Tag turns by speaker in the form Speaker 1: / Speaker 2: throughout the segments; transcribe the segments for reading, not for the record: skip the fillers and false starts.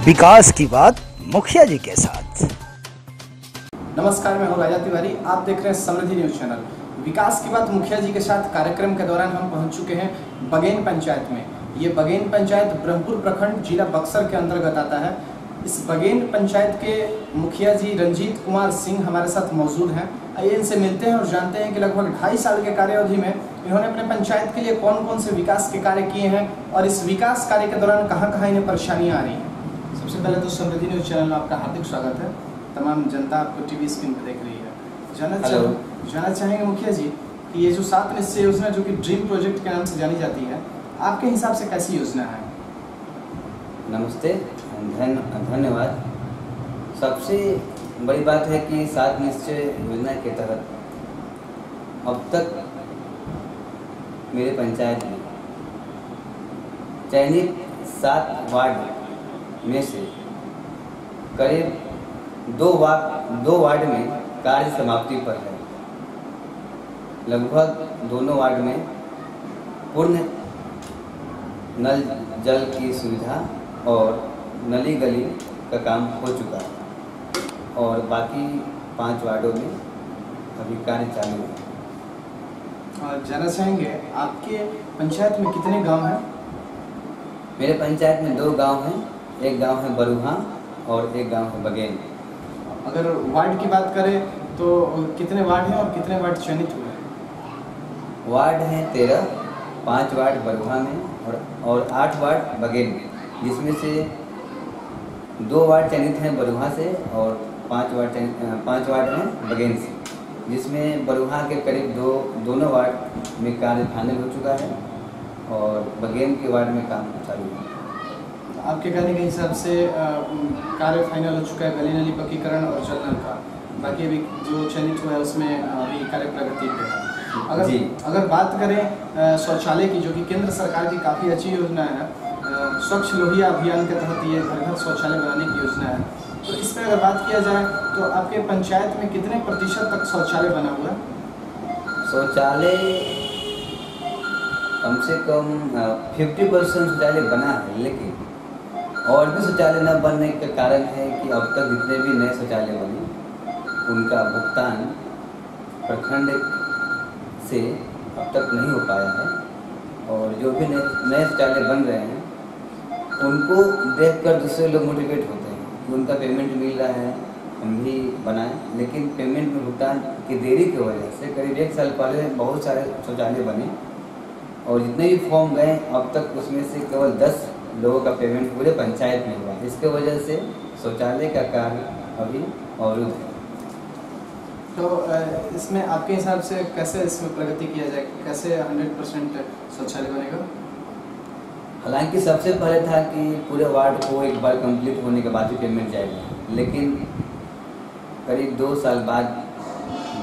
Speaker 1: विकास की बात मुखिया जी के साथ।
Speaker 2: नमस्कार, मैं हूं राजा तिवारी। आप देख रहे हैं समृद्धि न्यूज चैनल। विकास की बात मुखिया जी के साथ कार्यक्रम के दौरान हम पहुंच चुके हैं बगेन पंचायत में। ये बगेन पंचायत ब्रह्मपुर प्रखंड जिला बक्सर के अंतर्गत आता है। इस बगेन पंचायत के मुखिया जी रंजीत कुमार सिंह हमारे साथ मौजूद हैं। आइए इनसे मिलते हैं और जानते हैं कि लगभग 2.5 साल के कार्य अवधि में इन्होंने अपने पंचायत के लिए कौन कौन से विकास के कार्य किए हैं और इस विकास कार्य के दौरान कहाँ कहाँ इन्हें परेशानियाँ आ रही हैं। सबसे पहले तो समृद्धि न्यूज चैनल में आपका हार्दिक स्वागत है। तमाम जनता आपको टीवी स्क्रीन पर देख रही है। जानना चाहेंगे मुखिया जी कि ये जो 7 निश्चय योजना जो कि ड्रीम प्रोजेक्ट के नाम से जानी जाती है, आपके हिसाब से कैसी योजना है?
Speaker 3: नमस्ते, धन्यवाद। सबसे बड़ी बात है कि 7 निश्चय योजना के तहत अब तक मेरे पंचायत में चयनित 7 वार्ड में से करीब 2 वार्ड में कार्य समाप्ति पर है। लगभग दोनों वार्ड में पूर्ण नल जल की सुविधा और नली गली का काम हो चुका है और बाकी 5 वार्डों में अभी कार्य चालू है।
Speaker 2: और जानना चाहेंगे आपके पंचायत में कितने गांव हैं?
Speaker 3: मेरे पंचायत में 2 गांव हैं। एक गांव है बरुहा और एक गांव है बगेन।
Speaker 2: अगर वार्ड की बात करें तो कितने वार्ड हैं और कितने वार्ड चयनित हुए हैं?
Speaker 3: वार्ड हैं 13, 5 वार्ड बरुहा में और 8 वार्ड बगेन में, जिसमें से 2 वार्ड चयनित हैं बरुहा से और 5 वार्ड हैं बगेन से, जिसमें बरुहा के करीब दोनों वार्ड में कार्य फाइनल हो चुका है और बगेन के वार्ड में काम चालू है।
Speaker 2: आपके कहने के हिसाब से कार्य फाइनल हो चुका है गली नली पक्कीकरण और जल नल का। बाकी अभी जो चयनित हुआ है उसमें अभी कार्य प्रगति पे है। अगर बात करें शौचालय की, जो कि केंद्र सरकार की काफ़ी अच्छी योजना है, स्वच्छ लोहिया अभियान के तहत ये घर घर शौचालय बनाने की योजना है, तो इसमें अगर बात किया जाए तो आपके पंचायत में कितने प्रतिशत तक शौचालय बना हुआ है?
Speaker 3: शौचालय कम से कम 50% शौचालय बना है, लेकिन और भी शौचालय न बनने का कारण है कि अब तक जितने भी नए शौचालय बने उनका भुगतान प्रखंड से अब तक नहीं हो पाया है और जो भी नए शौचालय बन रहे हैं उनको देखकर दूसरे लोग मोटिवेट होते हैं कि उनका पेमेंट मिल रहा है, हम भी बनाएं। लेकिन पेमेंट में भुगतान की देरी की वजह से करीब 1 साल पहले बहुत सारे शौचालय बने और जितने भी फॉर्म गए अब तक उसमें से केवल 10 लोगों का पेमेंट पूरे पंचायत में हुआ। इसके वजह से शौचालय का कार्य अभी अवरुद्ध है।
Speaker 2: तो इसमें आपके हिसाब से कैसे इसमें प्रगति किया जाए, कैसे 100% शौचालय बनेगा?
Speaker 3: हालांकि सबसे पहले था कि पूरे वार्ड को एक बार कंप्लीट होने के बाद ही पेमेंट जाएगा, लेकिन करीब 2 साल बाद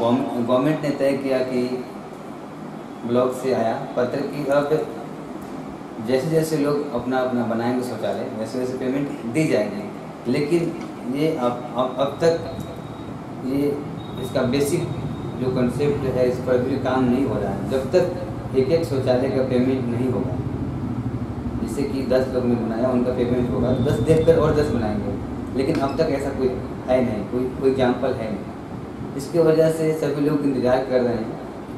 Speaker 3: गवर्नमेंट ने तय किया कि ब्लॉक से आया पत्र कि अब जैसे जैसे लोग अपना बनाएंगे शौचालय वैसे वैसे पेमेंट दी जाएगी। लेकिन ये अब तक ये इसका बेसिक जो कंसेप्ट है इस पर भी काम नहीं हो रहा है। जब तक एक शौचालय का पेमेंट नहीं होगा, जैसे कि 10 लोग ने बनाया उनका पेमेंट होगा, 10 देखकर और 10 बनाएंगे, लेकिन अब तक ऐसा कोई है नहीं, कोई एग्जाम्पल है नहीं। इसकी वजह से सभी लोग इंतजार कर रहे हैं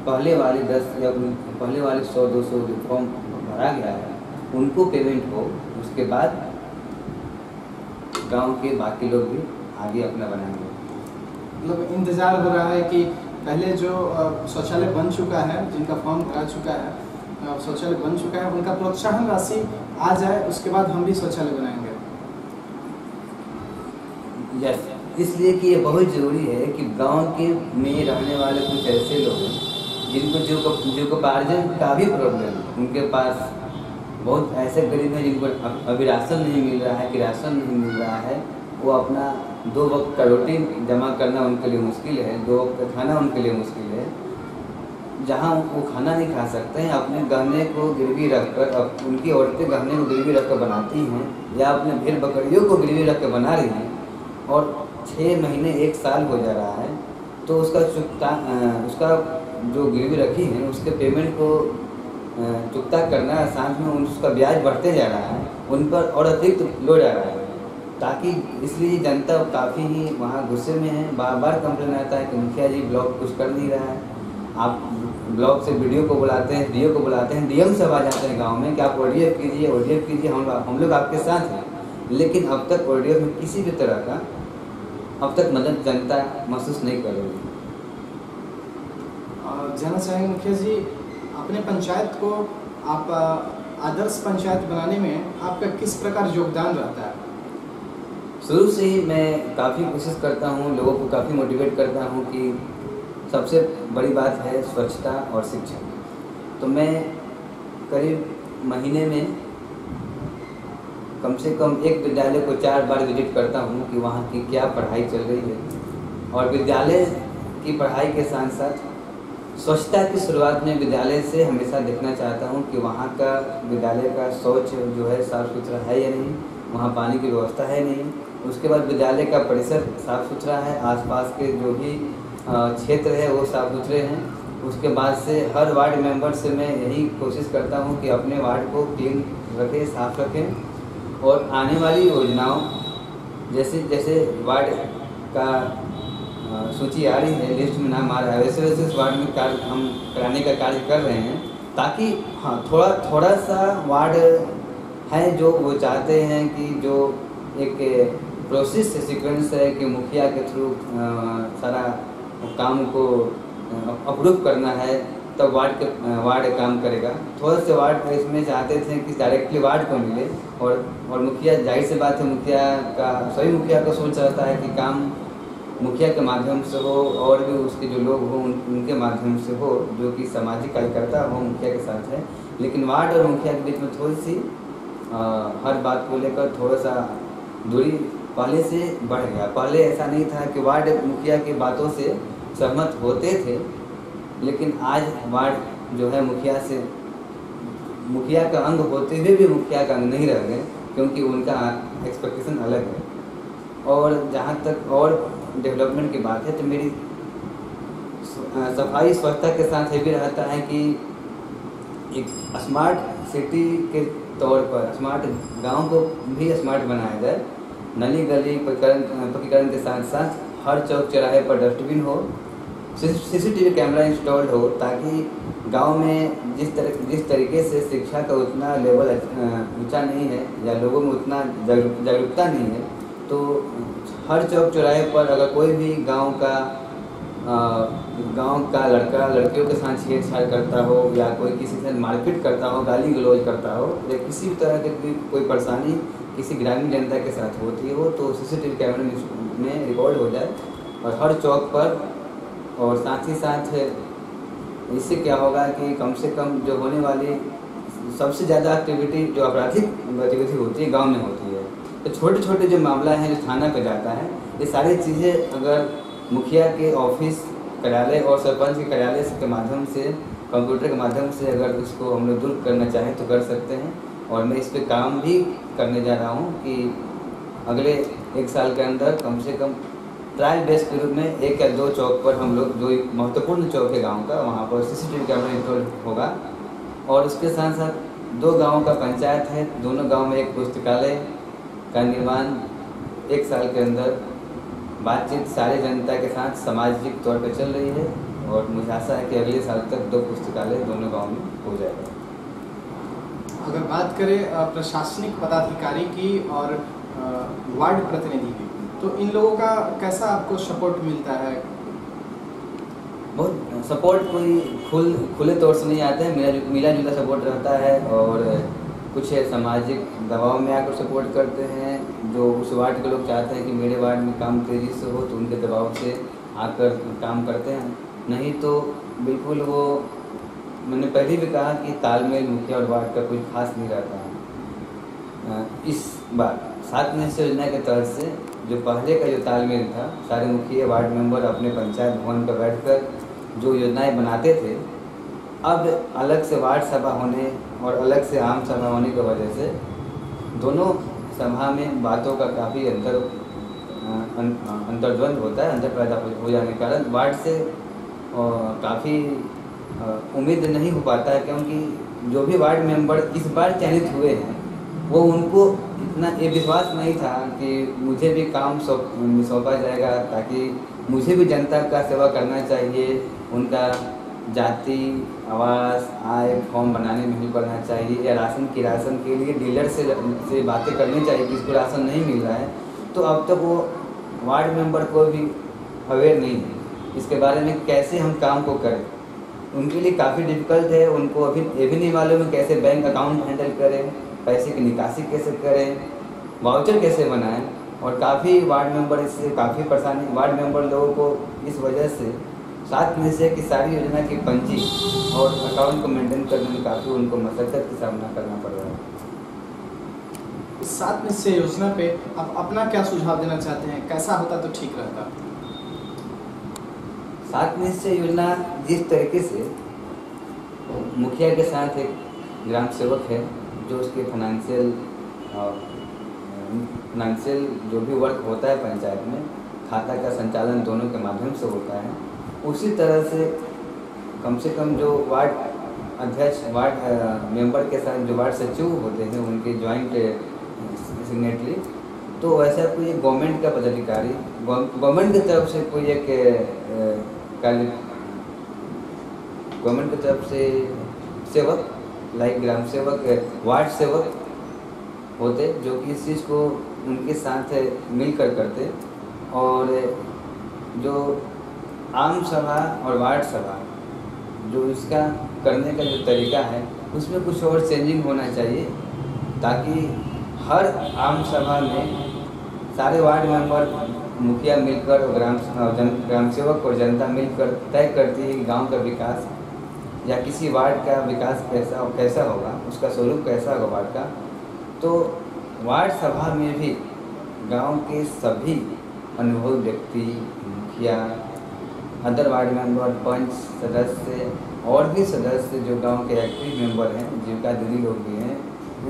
Speaker 3: पहले वाले 10 या पहले वाले 100-200 जो फॉर्म भरा गया है उनको पेमेंट हो, उसके बाद गांव के बाकी लोग भी आगे अपना बनाएंगे।
Speaker 2: मतलब इंतज़ार हो रहा है कि पहले जो शौचालय बन चुका है, जिनका फॉर्म भरा चुका है, शौचालय बन चुका है, उनका प्रोत्साहन राशि आ जाए, उसके बाद हम भी शौचालय बनाएंगे।
Speaker 3: यस, इसलिए कि ये बहुत ज़रूरी है कि गांव के में रहने वाले कुछ ऐसे लोग हैं जिनको उपार्जन का भी प्रॉब्लम है। उनके पास बहुत ऐसे गरीब हैं जिनको अभी राशन नहीं मिल रहा है, कि राशन नहीं मिल रहा है, वो अपना 2 वक्त का रोटी जमा करना उनके लिए मुश्किल है, 2 वक्त का खाना उनके लिए मुश्किल है। जहाँ वो खाना नहीं खा सकते हैं, अपने गहने को गिरवी रखकर, अब उनकी औरतें गहने को गिरवी रख कर बनाती हैं या अपने भेड़ बकरियों को गिरवी रख कर बना रही हैं और 6 महीने 1 साल हो जा रहा है, तो उसका जो गिरवी रखी है उसके पेमेंट को चुकता करना, साथ में उसका ब्याज बढ़ते जा रहा है, उन पर और अतिरिक्त लोड आ रहा है। ताकि इसलिए जनता काफ़ी ही वहाँ गुस्से में है। बार बार कंप्लेन आता है कि मुखिया जी ब्लॉक कुछ कर नहीं रहा है। आप ब्लॉक से वीडियो को बुलाते हैं, डीओ को बुलाते हैं, डीएम सब आ जाते हैं गांव में कि आप ओडीएफ कीजिए, ओडीएफ कीजिए, हम लोग आपके साथ हैं। लेकिन अब तक ओडीएफ में किसी भी तरह का अब तक मदद जनता महसूस नहीं कर रही।
Speaker 2: जानना चाहेंगे मुखिया जी, अपने पंचायत को आप आदर्श पंचायत बनाने में आपका किस प्रकार योगदान रहता है?
Speaker 3: शुरू से ही मैं काफ़ी कोशिश करता हूँ, लोगों को काफ़ी मोटिवेट करता हूँ कि सबसे बड़ी बात है स्वच्छता और शिक्षा। तो मैं करीब महीने में कम से कम एक विद्यालय को 4 बार विजिट करता हूँ कि वहाँ की क्या पढ़ाई चल रही है, और विद्यालय की पढ़ाई के साथ साथ स्वच्छता की शुरुआत में विद्यालय से हमेशा देखना चाहता हूँ कि वहाँ का विद्यालय का शौच जो है साफ़ सुथरा है या नहीं, वहाँ पानी की व्यवस्था है नहीं। उसके बाद विद्यालय का परिसर साफ़ सुथरा है, आसपास के जो भी क्षेत्र है वो साफ़ सुथरे हैं। उसके बाद से हर वार्ड मेंबर से मैं यही कोशिश करता हूँ कि अपने वार्ड को क्लीन रखें, साफ़ रखें, और आने वाली योजनाओं जैसे जैसे वार्ड का सूची आ रही है, लिस्ट में नाम आ रहा है, वैसे वैसे उस वार्ड में कार्य हम कराने का कार्य कर रहे हैं, ताकि हाँ थोड़ा सा वार्ड है जो वो चाहते हैं कि जो एक प्रोसेस सीक्वेंस है कि मुखिया के थ्रू सारा काम को अप्रूव करना है, तब वार्ड काम करेगा। थोड़ा से वार्ड इसमें चाहते थे कि डायरेक्टली वार्ड को मिले, और मुखिया, जाहिर सी बात है, मुखिया का सभी मुखिया का सोच रहता है कि काम मुखिया के माध्यम से हो, और भी उसके जो लोग हों उनके माध्यम से हो, जो कि सामाजिक कार्यकर्ता हो मुखिया के साथ है। लेकिन वार्ड और मुखिया के बीच में थोड़ी सी हर बात को लेकर थोड़ा सा दूरी पहले से बढ़ गया। पहले ऐसा नहीं था कि वार्ड मुखिया की बातों से सहमत होते थे, लेकिन आज वार्ड जो है मुखिया का अंग होते हुए भी मुखिया का अंग नहीं रह गए, क्योंकि उनका एक्सपेक्टेशन अलग है। और जहाँ तक और डेवलपमेंट की बात है, तो मेरी सफाई स्वच्छता के साथ ये भी रहता है कि एक स्मार्ट सिटी के तौर पर स्मार्ट गांव को भी स्मार्ट बनाया जाए। नली गली पक्कीकरण के साथ साथ हर चौक चौराहे पर डस्टबिन हो, सीसीटीवी कैमरा इंस्टॉल्ड हो, ताकि गांव में जिस तरीके से शिक्षा का उतना लेवल ऊंचा नहीं है या लोगों में उतना जागरूकता नहीं है, तो हर चौक चौराहे पर अगर कोई भी गांव का लड़का लड़कियों के साथ छेड़छाड़ करता हो, या कोई किसी से मारपीट करता हो, गाली गलौज करता हो, या किसी भी तरह की कोई परेशानी किसी ग्रामीण जनता के साथ होती हो, तो सीसीटीवी कैमरे में रिकॉर्ड हो जाए और हर चौक पर। और साथ ही साथ इससे क्या होगा कि कम से कम जो होने वाली सबसे ज़्यादा एक्टिविटी जो आपराधिक गतिविधि होती है गांव में होती है, तो छोटे छोटे जो मामला हैं जो थाना पे जाता है, ये सारी चीज़ें अगर मुखिया के ऑफिस कार्यालय और सरपंच के कार्यालय के माध्यम से, कंप्यूटर के माध्यम से अगर उसको हम लोग दूर करना चाहें तो कर सकते हैं। और मैं इस पे काम भी करने जा रहा हूँ कि अगले 1 साल के अंदर कम से कम ट्रायल बेस के रूप में 1 या 2 चौक पर हम लोग, जो महत्वपूर्ण चौक है गाँव का, वहाँ पर सीसीटीवी कैमरा इंस्टॉल होगा। और उसके साथ साथ 2 गाँव का पंचायत है, दोनों गाँव में एक पुस्तकालय का निर्माण 1 साल के अंदर बातचीत सारे जनता के साथ सामाजिक तौर पर चल रही है, और मुझे आशा है कि अगले साल तक 2 पुस्तकालय दोनों गांव में हो जाएगा।
Speaker 2: अगर बात करें प्रशासनिक पदाधिकारी की और वार्ड प्रतिनिधि की, तो इन लोगों का कैसा आपको सपोर्ट मिलता है?
Speaker 3: बहुत सपोर्ट कोई खुले तौर से नहीं आता है, मिला जुला सपोर्ट रहता है। और कुछ सामाजिक दबाव में आकर सपोर्ट करते हैं, जो उस वार्ड के लोग चाहते हैं कि मेरे वार्ड में काम तेज़ी से हो, तो उनके दबाव से आकर काम करते हैं। नहीं तो बिल्कुल वो, मैंने पहले भी कहा कि तालमेल मुखिया और वार्ड का कुछ खास नहीं रहता है। इस बार 7 निश्चय योजना के तहत से जो पहले का जो तालमेल था, सारे मुखिया वार्ड मेंबर अपने पंचायत भवन पर बैठकर जो योजनाएं बनाते थे, अब अलग से वार्ड सभा होने और अलग से आम सभा होने की वजह से दोनों सभा में बातों का काफ़ी अंतर्द्वंद होता है, अंतर पैदा हो जाने के कारण वार्ड से काफ़ी उम्मीद नहीं हो पाता है, क्योंकि जो भी वार्ड मेंबर इस बार चयनित हुए हैं वो उनको इतना ये विश्वास नहीं था कि मुझे भी काम सौंपा जाएगा, ताकि मुझे भी जनता का सेवा करना चाहिए। उनका जाति, आवास, आय फॉर्म बनाने में हेल्प करना चाहिए, या राशन के लिए डीलर से बातें करनी चाहिए कि इसको राशन नहीं मिल रहा है। तो अब तक वो वार्ड मेंबर को भी अवेयर नहीं है इसके बारे में कैसे हम काम को करें। उनके लिए काफ़ी डिफ़िकल्ट है। उनको अभी ये भी नहीं मालूम है कैसे बैंक अकाउंट हैंडल करें, पैसे की निकासी कैसे करें, वाउचर कैसे बनाएं। और काफ़ी वार्ड मेंबर इससे काफ़ी परेशानी, वार्ड मेंबर लोगों को इस वजह से 7 निश्चय की सारी योजना की पंजी और अकाउंट को मेंटेन करने में काफ़ी उनको मशक्क़त का सामना करना पड़ रहा है।
Speaker 2: इस 7 निश्चय योजना पे आप अपना क्या सुझाव देना चाहते हैं, कैसा होता तो ठीक रहता?
Speaker 3: 7 निश्चय योजना जिस तरीके से मुखिया के साथ एक ग्राम सेवक है जो उसके फाइनेंशियल जो भी वर्क होता है पंचायत में, खाता का संचालन दोनों के माध्यम से होता है, उसी तरह से कम जो वार्ड अध्यक्ष, वार्ड मेंबर के साथ जो वार्ड सचिव होते हैं उनके जॉइंट सिग्नेटरी, तो वैसा कोई गवर्नमेंट का पदाधिकारी, गवर्नमेंट की तरफ से कोई एक गवर्नमेंट की तरफ से सेवक, लाइक ग्राम सेवक, वार्ड सेवक होते जो कि इस चीज़ को उनके साथ मिलकर करते। और जो आम सभा और वार्ड सभा जो इसका करने का जो तरीका है उसमें कुछ और चेंजिंग होना चाहिए, ताकि हर आम सभा में सारे वार्ड मेंबर, मुखिया मिलकर और ग्राम सेवक और जनता मिलकर तय करती है कि गांव का विकास या किसी वार्ड का विकास कैसा होगा, उसका स्वरूप कैसा होगा वार्ड का। तो वार्ड सभा में भी गांव के सभी अनुभवी व्यक्ति, मुखिया, अदर वार्ड मेंबर, पंच सदस्य और भी सदस्य जो गांव के एक्टिव मेंबर हैं, जिनका दीदी लोग भी हैं,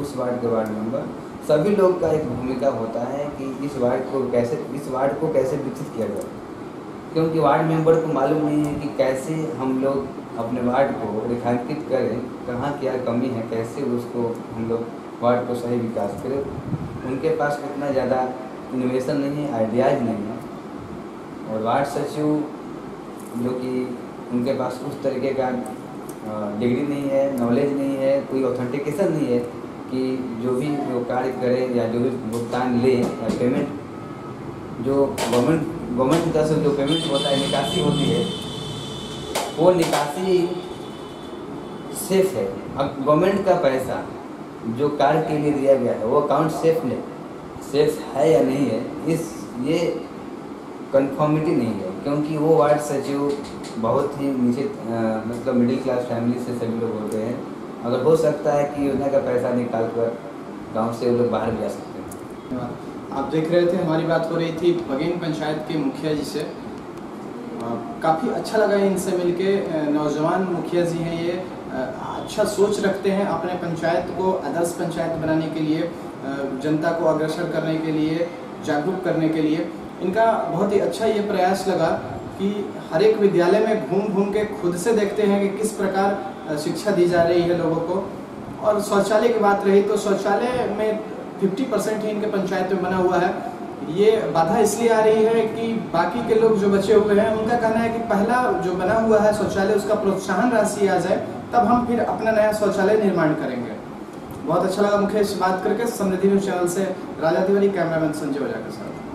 Speaker 3: उस वार्ड के वार्ड मेंबर, सभी लोग का एक भूमिका होता है कि इस वार्ड को कैसे विकसित किया जाए। क्योंकि वार्ड मेंबर को मालूम नहीं है कि कैसे हम लोग अपने वार्ड को रेखांकित करें, कहाँ क्या कमी है, कैसे उसको हम लोग वार्ड को सही विकास करें। उनके पास उतना ज़्यादा इनोवेशन नहीं है, आइडियाज़ नहीं है। और वार्ड सचिव जो कि उनके पास उस तरीके का डिग्री नहीं है, नॉलेज नहीं है, कोई ऑथेंटिकेशन नहीं है कि जो भी वो कार्य करे या जो भी भुगतान ले या पेमेंट, जो गवर्नमेंट की तरफ से जो पेमेंट होता है, निकासी होती है, वो निकासी सेफ है। अब गवर्नमेंट का पैसा जो कार्य के लिए दिया गया है वो अकाउंट सेफ है या नहीं है, ये कंफर्मिटी नहीं है। क्योंकि वो वार्ड सचिव बहुत ही नीचे मतलब मिडिल क्लास फैमिली से सभी लोग होते हैं। अगर हो सकता है कि योजना का पैसा निकाल कर गाँव से वो लोग बाहर भी जा सकते हैं।
Speaker 2: आप देख रहे थे, हमारी बात हो रही थी बगेन पंचायत के मुखिया जी से। काफ़ी अच्छा लगा इनसे मिलके। नौजवान मुखिया जी हैं ये, अच्छा सोच रखते हैं अपने पंचायत को आदर्श पंचायत बनाने के लिए, जनता को अग्रसर करने के लिए, जागरूक करने के लिए। इनका बहुत ही अच्छा ये प्रयास लगा कि हर एक विद्यालय में घूम घूम के खुद से देखते हैं कि किस प्रकार शिक्षा दी जा रही है लोगों को। और शौचालय की बात रही तो शौचालय में 50% ही इनके पंचायत में बना हुआ है। ये बाधा इसलिए आ रही है कि बाकी के लोग जो बचे हुए हैं उनका कहना है कि पहला जो बना हुआ है शौचालय उसका प्रोत्साहन राशि आ जाए, तब हम फिर अपना नया शौचालय निर्माण करेंगे। बहुत अच्छा लगा मुख्य से बात करके। समृद्धि न्यूज़ चैनल से राजा तिवारी, कैमरामैन संजय ओझा के साथ।